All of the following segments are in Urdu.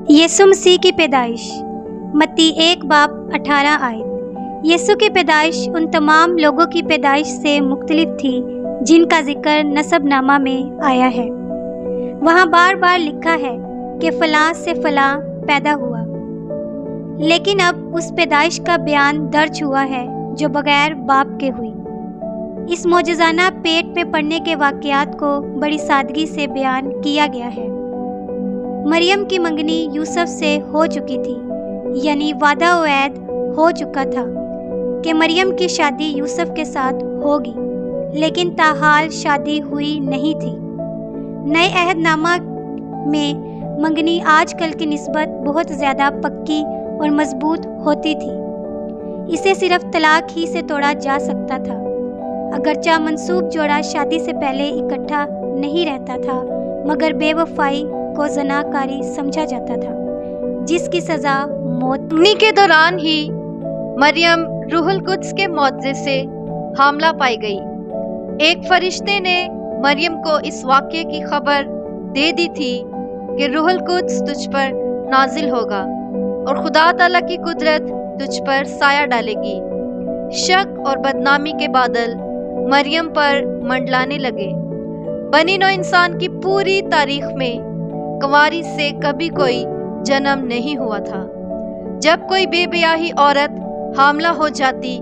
یسوع مسیح کی پیدائش، متی 1:18 آیت۔ یسوع کی پیدائش ان تمام لوگوں کی پیدائش سے مختلف تھی جن کا ذکر نسب نامہ میں آیا ہے۔ وہاں بار بار لکھا ہے کہ فلاں سے فلاں پیدا ہوا، لیکن اب اس پیدائش کا بیان درج ہوا ہے جو بغیر باپ کے ہوئی۔ اس معجزانہ پیٹ پہ پڑنے کے واقعات کو بڑی سادگی سے بیان کیا گیا ہے۔ مریم کی منگنی یوسف سے ہو چکی تھی، یعنی وعدہ و عہد ہو چکا تھا کہ مریم کی شادی یوسف کے ساتھ ہوگی، لیکن تاحال شادی ہوئی نہیں تھی۔ نئے عہد نامہ میں منگنی آج کل کی نسبت بہت زیادہ پکی اور مضبوط ہوتی تھی۔ اسے صرف طلاق ہی سے توڑا جا سکتا تھا، اگرچہ منسوب جوڑا شادی سے پہلے اکٹھا نہیں رہتا تھا، مگر بے وفائی کو زناکاری سمجھا جاتا تھا، جس کی سزا موت۔ منگنی کے دوران ہی مریم روح القدس کے معجزے سے حاملہ پائی گئی۔ ایک فرشتے نے مریم کو اس واقعے کی خبر دے دی تھی کہ روح القدس تجھ پر نازل ہوگا اور خدا تعالیٰ کی قدرت تجھ پر سایہ ڈالے گی۔ شک اور بدنامی کے بادل مریم پر منڈلانے لگے۔ بنی نوع انسان کی پوری تاریخ میں کنواری سے کبھی کوئی جنم نہیں ہوا تھا۔ جب کوئی بے بیاہی عورت حاملہ ہو جاتی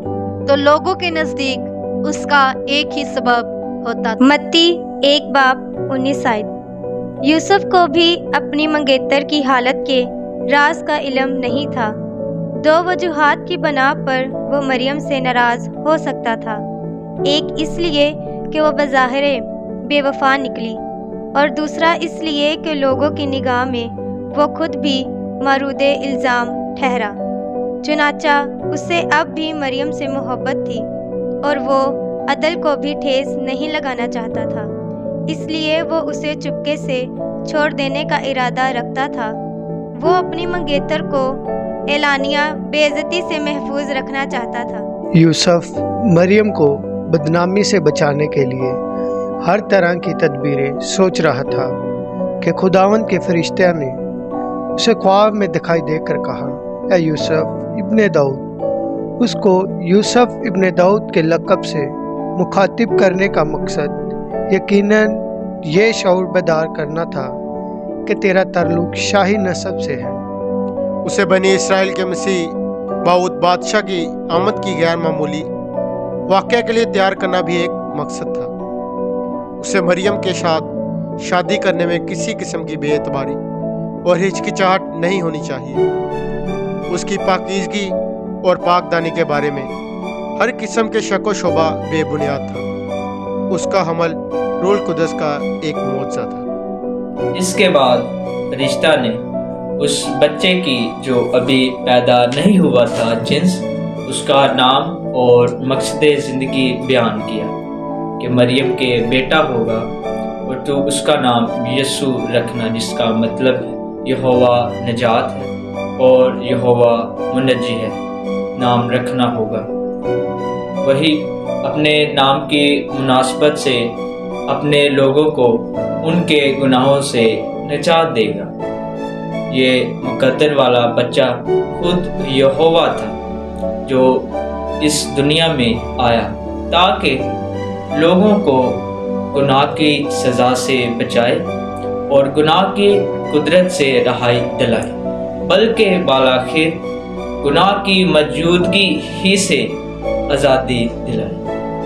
تو لوگوں کے نزدیک اس کا ایک ہی سبب ہوتا تھا۔ متی 1:19 آیت۔ یوسف کو بھی اپنی منگیتر کی حالت کے راز کا علم نہیں تھا۔ دو وجوہات کی بنا پر وہ مریم سے ناراض ہو سکتا تھا۔ ایک اس لیے کہ وہ بظاہر بے وفا نکلی، اور دوسرا اس لیے کہ لوگوں کی نگاہ میں وہ خود بھی مورد الزام ٹھہرا۔ چنانچہ اسے اب بھی مریم سے محبت تھی، اور وہ عدل کو بھی ٹھیس نہیں لگانا چاہتا تھا، اس لیے وہ اسے چپکے سے چھوڑ دینے کا ارادہ رکھتا تھا۔ وہ اپنی منگیتر کو اعلانیہ بے عزتی سے محفوظ رکھنا چاہتا تھا۔ یوسف مریم کو بدنامی سے بچانے کے لیے ہر طرح کی تدبیریں سوچ رہا تھا کہ خداوند کے فرشتے نے اسے خواب میں دکھائی دے کر کہا، اے یوسف ابن داؤد۔ اس کو یوسف ابن داؤد کے لقب سے مخاطب کرنے کا مقصد یقیناً یہ شعور بیدار کرنا تھا کہ تیرا تعلق شاہی نسب سے ہے۔ اسے بنی اسرائیل کے مسیح داؤد بادشاہ کی آمد کی غیر معمولی واقعہ کے لیے تیار کرنا بھی ایک مقصد تھا۔ اسے مریم کے ساتھ شادی کرنے میں کسی قسم کی بے اعتباری اور ہچکچاہٹ نہیں ہونی چاہیے۔ اس کی پاکیزگی اور پاک دانی کے بارے میں ہر قسم کے شک و شبہ بے بنیاد تھا۔ اس کا حمل روح القدس کا ایک معجزہ تھا۔ اس کے بعد فرشتہ نے اس بچے کی جو ابھی پیدا نہیں ہوا تھا جنس، اس کا نام اور مقصد زندگی بیان کیا کہ مریم کے بیٹا ہوگا اور تو اس کا نام یسوع رکھنا، جس کا مطلب یہوہ نجات ہے اور یہوہ منجی ہے، نام رکھنا ہوگا۔ وہی اپنے نام کی مناسبت سے اپنے لوگوں کو ان کے گناہوں سے نجات دے گا۔ یہ مقدر والا بچہ خود یہوہ تھا جو اس دنیا میں آیا تاکہ لوگوں کو گناہ کی سزا سے بچائے اور گناہ کی قدرت سے رہائی دلائے، بلکہ بالآخر گناہ کی موجودگی ہی سے آزادی دلائے۔